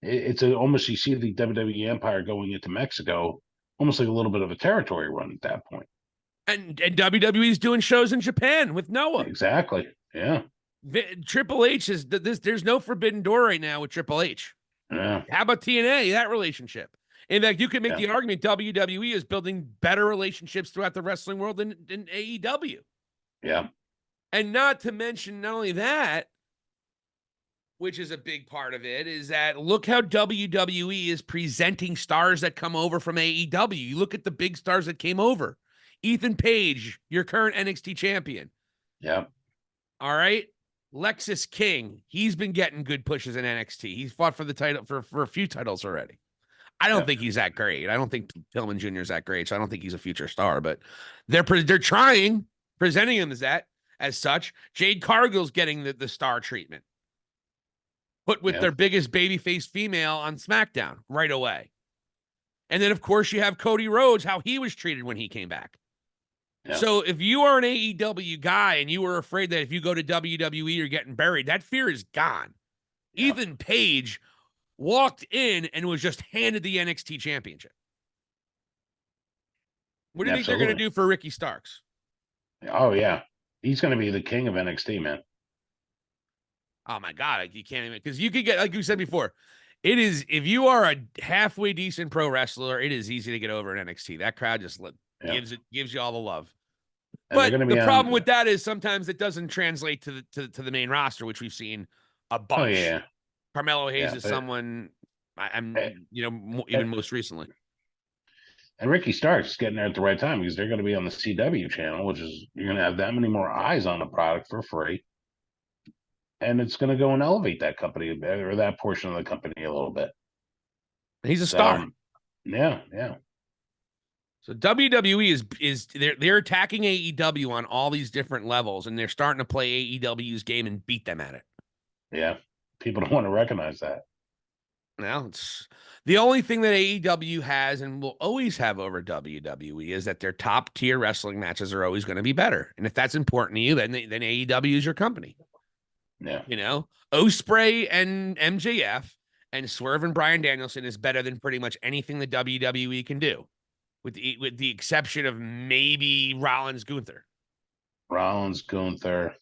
it's almost, you see the WWE Empire going into Mexico, almost like a little bit of a territory run at that point. And WWE's doing shows in Japan with Noah. Exactly. Yeah. Triple H is this. There's no forbidden door right now with Triple H. Yeah. How about TNA? That relationship. In fact, you can make the argument WWE is building better relationships throughout the wrestling world than AEW. Yeah. And not to mention, not only that, which is a big part of it, is that look how WWE is presenting stars that come over from AEW. You look at the big stars that came over. Ethan Page, your current NXT champion. Yeah. All right. Lexus King, he's been getting good pushes in NXT. He's fought for the title for a few titles already. I don't think he's that great. I don't think Pillman Jr. is that great, so I don't think he's a future star. But they're trying, presenting him as such. Jade Cargill's getting the star treatment, put with their biggest babyface female on SmackDown right away. And then, of course, you have Cody Rhodes, how he was treated when he came back. Yeah. So if you are an AEW guy and you were afraid that if you go to WWE, you're getting buried, that fear is gone. Yeah. Ethan Page walked in and was just handed the NXT championship. What do you think they're going to do for Ricky Starks? Oh, yeah. He's going to be the king of NXT, man. Oh, my God. You can't even, because you could get, like you said before, it is, if you are a halfway decent pro wrestler, it is easy to get over in NXT. That crowd just gives you all the love. And but the problem with that is sometimes it doesn't translate to the main roster, which we've seen a bunch. Oh, yeah. Carmelo Hayes is someone even most recently. And Ricky Starks is getting there at the right time because they're going to be on the CW channel, which is, you're going to have that many more eyes on the product for free. And it's going to go and elevate that company or that portion of the company a little bit. He's a star. Yeah. So WWE is they're attacking AEW on all these different levels, and they're starting to play AEW's game and beat them at it. Yeah. People don't want to recognize that. Now, it's the only thing that AEW has and will always have over WWE is that their top tier wrestling matches are always going to be better. And if that's important to you, then AEW is your company. Yeah. You know, Ospreay and MJF and Swerve and Bryan Danielson is better than pretty much anything the WWE can do, with the exception of maybe Rollins Gunther. Rollins, Gunther.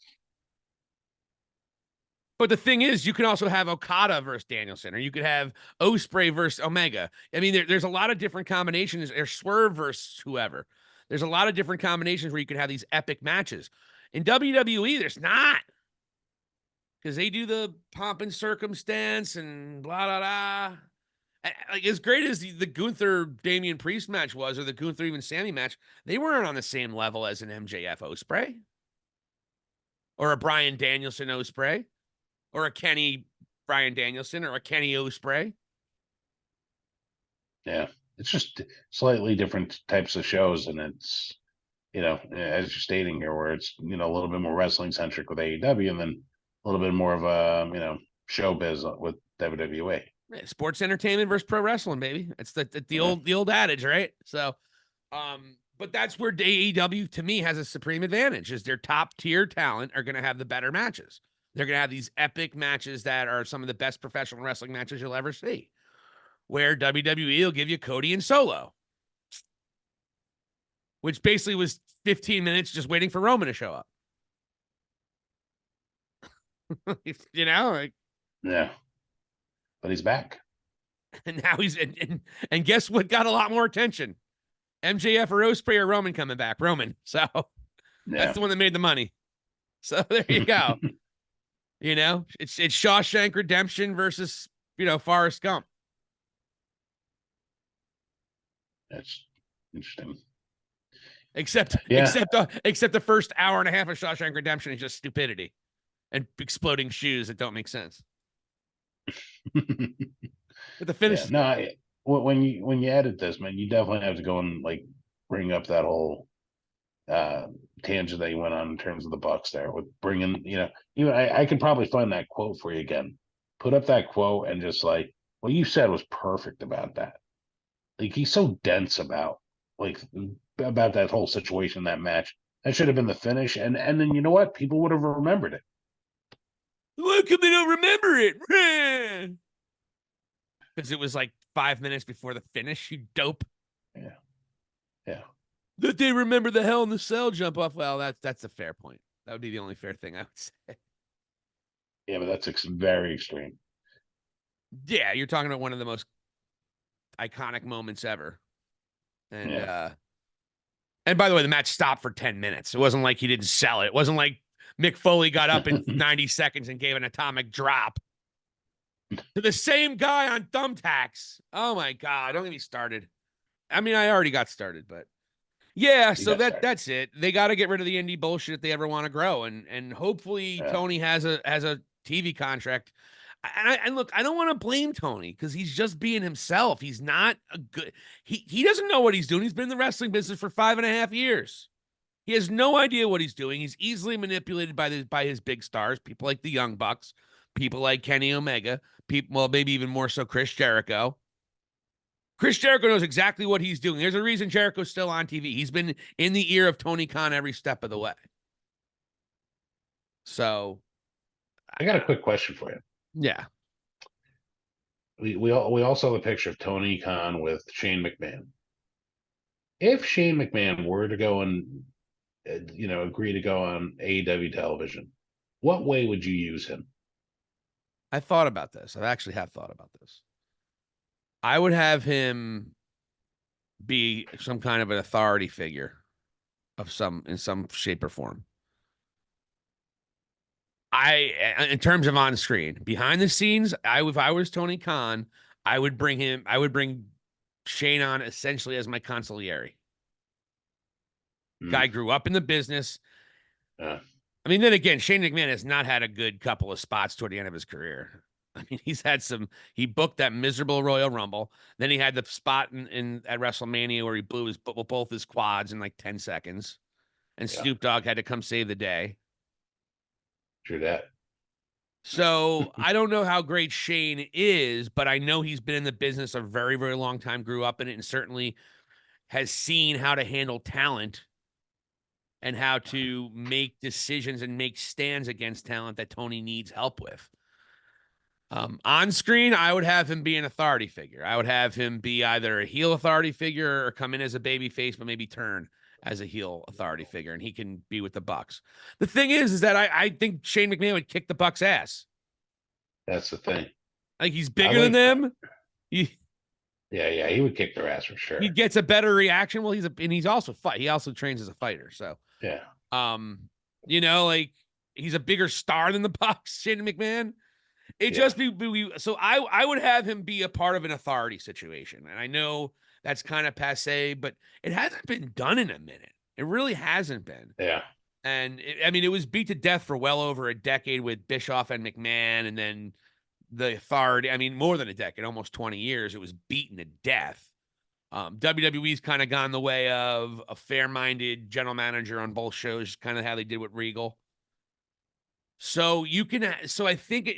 But the thing is, you can also have Okada versus Danielson, or you could have Ospreay versus Omega. I mean, there's a lot of different combinations, or Swerve versus whoever. There's a lot of different combinations where you can have these epic matches. In WWE, there's not, because they do the pomp and circumstance and blah, blah, blah. Like, as great as the Gunther Damian Priest match was, or the Gunther even Sammy match, they weren't on the same level as an MJF Ospreay, or a Bryan Danielson Ospreay, or a Kenny Bryan Danielson, or a Kenny Ospreay. Yeah. It's just slightly different types of shows. And it's, as you're stating here, where it's, a little bit more wrestling centric with AEW and then a little bit more of a, showbiz with WWE. Yeah, sports entertainment versus pro wrestling, baby. It's the Yeah. old adage, right? So, but that's where AEW to me has a supreme advantage, is their top tier talent are going to have the better matches. They're going to have these epic matches that are some of the best professional wrestling matches you'll ever see. Where WWE will give you Cody and Solo, which basically was 15 minutes just waiting for Roman to show up. Like, Yeah. But he's back. and now he's and guess what got a lot more attention? MJF or Ospreay or Roman coming back? Roman. So that's the one that made the money. So there you go. It's Shawshank Redemption versus, Forrest Gump. That's interesting. Except the first hour and a half of Shawshank Redemption is just stupidity and exploding shoes that don't make sense. But the finish, when you edit this, man, you definitely have to go and like bring up that whole tangent that you went on in terms of the Bucks there with bringing, I could probably find that quote for you again. Put up that quote and just like what you said was perfect about that. Like he's so dense about that whole situation, that match. That should have been the finish, and then you know what? People would have remembered it. Why come they don't remember it? Because it was like 5 minutes before the finish, you dope. Yeah. That they remember the Hell in the Cell jump off. Well, that's a fair point. That would be the only fair thing I would say. Yeah, but that's very extreme. Yeah, you're talking about one of the most iconic moments ever. And by the way, the match stopped for 10 minutes. It wasn't like he didn't sell it. It wasn't like Mick Foley got up in 90 seconds and gave an atomic drop to the same guy on thumbtacks. Oh my God. Don't get me started. I mean, I already got started, but yeah, so that's it. They got to get rid of the indie bullshit if they ever want to grow. And hopefully Tony has a TV contract. And look, I don't want to blame Tony because he's just being himself. He's not a good, he doesn't know what he's doing. He's been in the wrestling business for 5.5 years. He has no idea what he's doing. He's easily manipulated by his big stars, people like the Young Bucks, people like Kenny Omega, well, maybe even more so Chris Jericho. Chris Jericho knows exactly what he's doing. There's a reason Jericho's still on TV. He's been in the ear of Tony Khan every step of the way. So I got a quick question for you. Yeah. We all saw the picture of Tony Khan with Shane McMahon. If Shane McMahon were to go and agree to go on AEW television, what way would you use him? I thought about this. I actually have thought about this. I would have him be some kind of an authority figure in some shape or form. In terms of on screen, behind the scenes, if I was Tony Khan, I would bring Shane on essentially as my consigliere. Guy grew up in the business. I mean, then again, Shane McMahon has not had a good couple of spots toward the end of his career. I mean, he booked that miserable Royal Rumble. Then he had the spot at WrestleMania where he blew both his quads in like 10 seconds. And Snoop Dogg had to come save the day. True that. So I don't know how great Shane is, but I know he's been in the business a very, very long time, grew up in it, and certainly has seen how to handle talent and how to make decisions and make stands against talent that Tony needs help with. On screen, I would have him be an authority figure. I would have him be either a heel authority figure or come in as a baby face, but maybe turn as a heel authority figure, and he can be with the Bucks. The thing is that I think Shane McMahon would kick the Bucks' ass. That's the thing. Like, he's bigger than them. Yeah, he would kick their ass for sure. He gets a better reaction. Well, he's also he also trains as a fighter. So yeah, like, he's a bigger star than the Bucks, Shane McMahon. It just be so I would have him be a part of an authority situation. And I know that's kind of passe, but it hasn't been done in a minute. It really hasn't been. Yeah. And it was beat to death for well over a decade with Bischoff and McMahon, and then the authority. I mean, more than a decade, almost 20 years. It was beaten to death. WWE's kind of gone the way of a fair-minded general manager on both shows, kind of how they did with Regal. So I think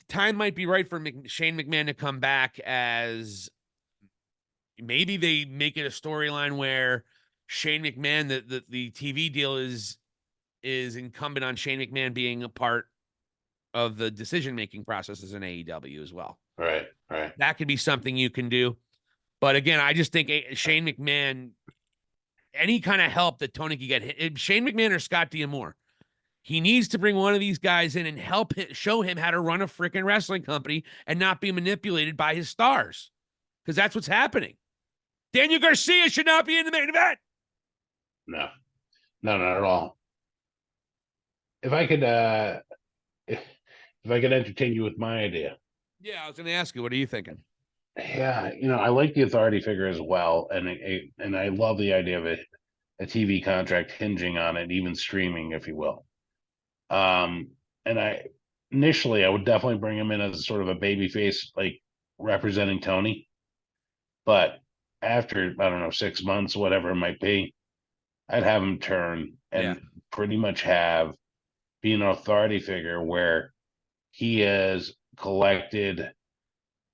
time might be right for Shane McMahon to come back, as maybe they make it a storyline where Shane McMahon, the TV deal is incumbent on Shane McMahon being a part of the decision-making processes in AEW as well. Right. That could be something you can do. But again, I just think Shane McMahon, any kind of help that Tony could get, Shane McMahon or Scott D'Amore, he needs to bring one of these guys in and help show him how to run a freaking wrestling company and not be manipulated by his stars. Because that's what's happening. Daniel Garcia should not be in the main event. No, not at all. If I could entertain you with my idea. Yeah, I was going to ask you, what are you thinking? Yeah, I like the authority figure as well, and I love the idea of a TV contract hinging on it, even streaming, if you will. And I would definitely bring him in as sort of a baby face, like representing Tony. But after, I don't know, 6 months, whatever it might be, I'd have him turn and pretty much be an authority figure where he has collected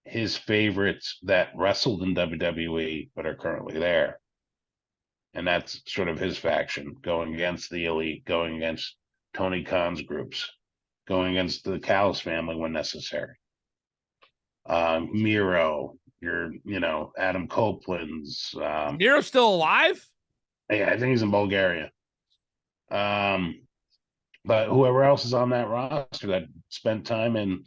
his favorites that wrestled in WWE but are currently there. And that's sort of his faction, going against the Elite, going against Tony Khan's groups, going against the Callis family when necessary. Miro, Adam Copeland's. Miro's still alive? Yeah, I think he's in Bulgaria. But whoever else is on that roster that spent time in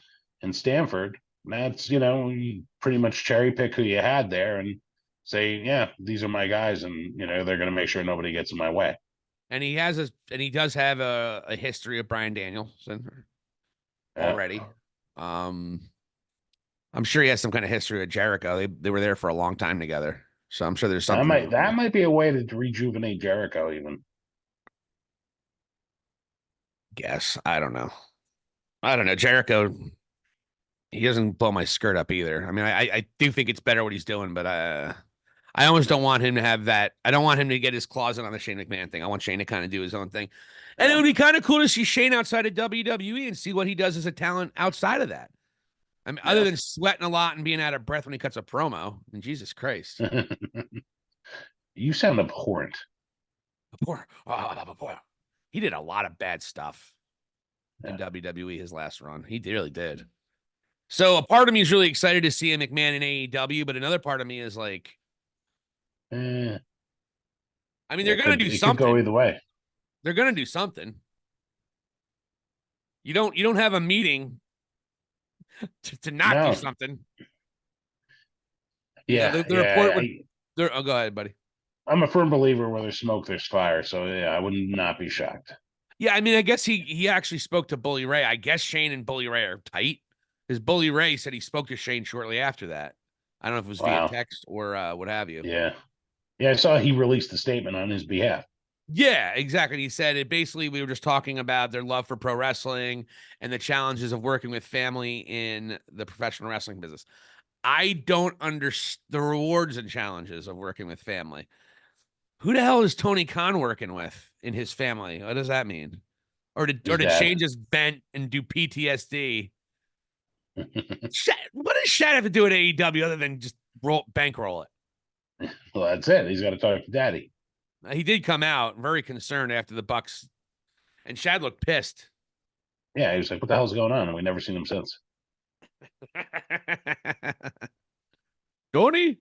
Stanford, that's, you pretty much cherry pick who you had there and say, yeah, these are my guys, and they're going to make sure nobody gets in my way. And he does have a history of Bryan Danielson already. I'm sure he has some kind of history with Jericho. They were there for a long time together, so I'm sure there's something. That might be a way to rejuvenate Jericho, even. Guess I don't know. Jericho, he doesn't blow my skirt up either. I mean, I do think it's better what he's doing, but I almost don't want him to have that. I don't want him to get his claws in on the Shane McMahon thing. I want Shane to kind of do his own thing. And it would be kind of cool to see Shane outside of WWE and see what he does as a talent outside of that. I mean, other than sweating a lot and being out of breath when he cuts a promo. And Jesus Christ. You sound abhorrent. He did a lot of bad stuff in WWE his last run. He really did. So a part of me is really excited to see a McMahon in AEW, but another part of me is like, I mean, they're going to do something. It could go either way. They're going to do something. You don't have a meeting to not do something. Yeah. The report would, go ahead, buddy. I'm a firm believer where there's smoke, there's fire. So yeah, I would not be shocked. Yeah, I mean, I guess he actually spoke to Bully Ray. I guess Shane and Bully Ray are tight. Because Bully Ray said he spoke to Shane shortly after that. I don't know if it was via text or what have you. Yeah. Yeah, I saw he released a statement on his behalf. Yeah, exactly. He said it basically, we were just talking about their love for pro wrestling and the challenges of working with family in the professional wrestling business. I don't understand the rewards and challenges of working with family. Who the hell is Tony Khan working with in his family? What does that mean? Or did Shane just vent and do PTSD What does Shad have to do at AEW other than just bankroll it? Well, that's it. He's got to talk to Daddy. He did come out very concerned after the Bucks, and Shad looked pissed. Yeah, he was like, "What the hell's going on?" And we never seen him since. Tony,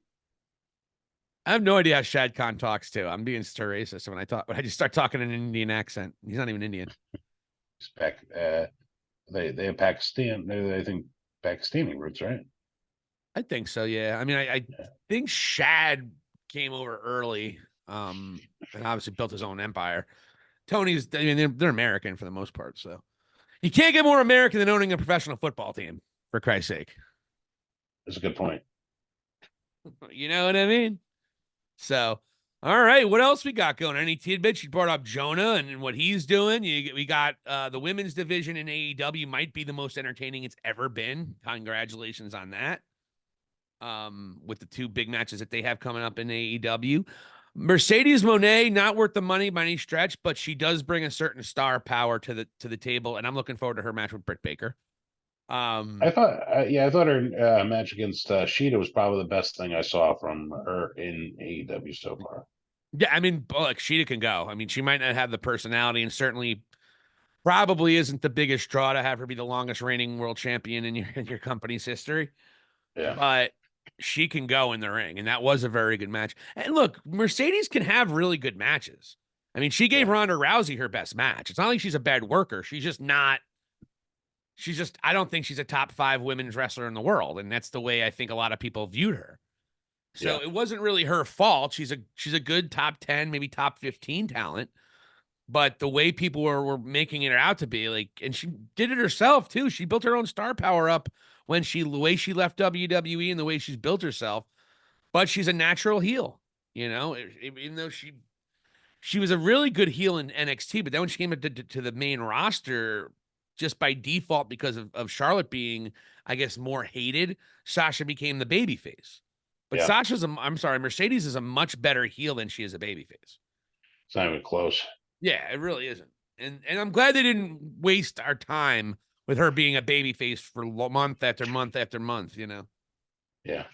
I have no idea how Shad Khan talks too. I'm being stir racist when I just start talking in an Indian accent. He's not even Indian. He's back. They have Pakistan. They think Pakistani roots, right? I think so. Yeah. I mean, I think Shad came over early, and obviously built his own empire. Tony's, I mean, they're American for the most part, so you can't get more American than owning a professional football team, for Christ's sake. That's a good point. You know what I mean? So, all right, what else we got going? Any tidbits? You brought up Jonah and what he's doing. We got the women's division in AEW might be the most entertaining it's ever been. Congratulations on that. With the two big matches that they have coming up in AEW. Mercedes Moné, not worth the money by any stretch, but she does bring a certain star power to the table, and I'm looking forward to her match with Britt Baker. I thought her match against Sheeta was probably the best thing I saw from her in AEW so far. Yeah, I mean, like Sheeta can go. I mean, she might not have the personality, and certainly probably isn't the biggest draw to have her be the longest reigning world champion in your company's history. Yeah, but she can go in the ring, and that was a very good match. And look, Mercedes can have really good matches. I mean, she gave Ronda Rousey her best match. It's not like she's a bad worker. She's just not. I don't think she's a top 5 women's wrestler in the world. And that's the way I think a lot of people viewed her. So it wasn't really her fault. She's a good top 10, maybe top 15 talent. But the way people were making it out to be, like, and she did it herself too. She built her own star power up the way she left WWE and the way she's built herself. But she's a natural heel, you know, even though she was a really good heel in NXT. But then when she came to the main roster, just by default, because of Charlotte being, I guess, more hated, Sasha became the babyface. But Mercedes is a much better heel than she is a babyface. It's not even close. Yeah, it really isn't. And I'm glad they didn't waste our time with her being a babyface for month after month after month, you know? Yeah,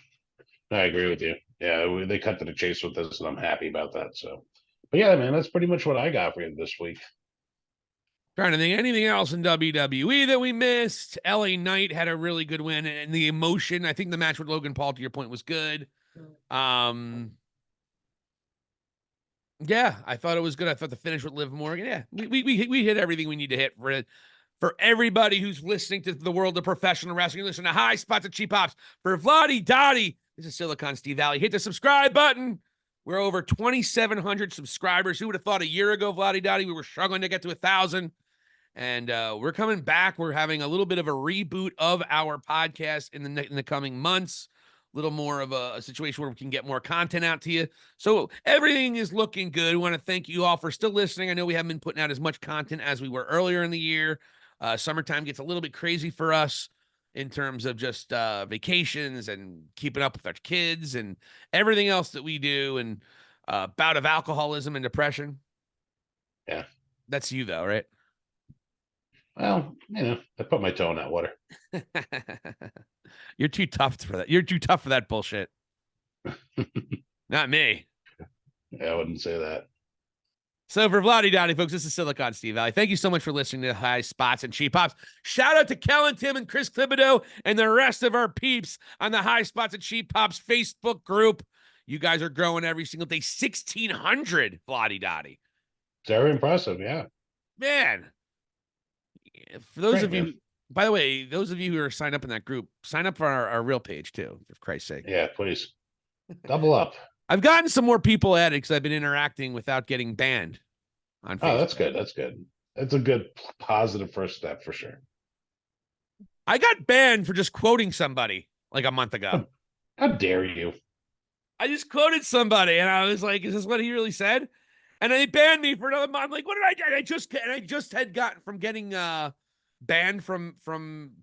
I agree with you. Yeah, they cut to the chase with this, and I'm happy about that. So, but yeah, man, that's pretty much what I got for you this week. Trying to think anything else in WWE that we missed. LA Knight had a really good win, and the emotion. I think the match with Logan Paul, to your point, was good. Yeah, I thought it was good. I thought the finish with Liv Morgan. Yeah, we hit everything we need to hit for everybody who's listening to the world of professional wrestling. Listen to High Spots and Cheap Pops for Vladi Dottie. This is Silicon Steve Valley. Hit the subscribe button. We're over 2,700 subscribers. Who would have thought a year ago, Vladi Dottie, we were struggling to get to 1,000? And we're coming back. We're having a little bit of a reboot of our podcast in the coming months. A little more of a situation where we can get more content out to you. So everything is looking good. We want to thank you all for still listening. I know we haven't been putting out as much content as we were earlier in the year. Summertime gets a little bit crazy for us in terms of just vacations and keeping up with our kids and everything else that we do, and bout of alcoholism and depression. Yeah. That's you though, right? Well, I put my toe in that water. You're too tough for that. You're too tough for that bullshit. Not me. Yeah, I wouldn't say that. So for Vladi Dottie, folks, this is Silicon Steve Valley. Thank you so much for listening to High Spots and Cheap Pops. Shout out to Kellen, Tim, and Chris Thibodeau and the rest of our peeps on the High Spots and Cheap Pops Facebook group. You guys are growing every single day. 1,600, Vladi Dottie. Very impressive, yeah. Man. For those of you, by the way, those of you who are signed up in that group, sign up for our real page too, for Christ's sake. Yeah, please. Double up. I've gotten some more people at it because I've been interacting without getting banned on Facebook. Oh, that's good. That's good. That's a good positive first step for sure. I got banned for just quoting somebody like a month ago. How dare you? I just quoted somebody and I was like, is this what he really said? And they banned me for another month. I'm like, what did I do? I just had gotten from getting banned from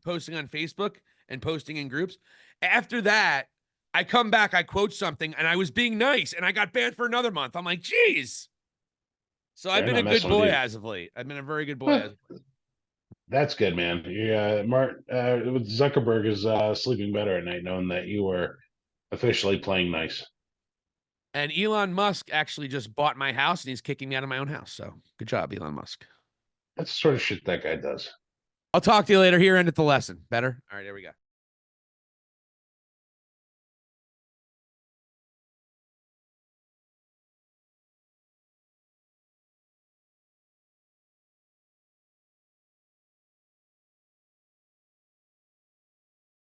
posting on Facebook and posting in groups. After that, I come back, I quote something, and I was being nice, and I got banned for another month. I'm like, geez. So I've been a good boy as of late. I've been a very good boy as of late. That's good, man. Yeah, Zuckerberg is sleeping better at night knowing that you were officially playing nice. And Elon Musk actually just bought my house and he's kicking me out of my own house. So good job, Elon Musk. That's the sort of shit that guy does. I'll talk to you later. Here, end at the lesson. Better? All right, here we go.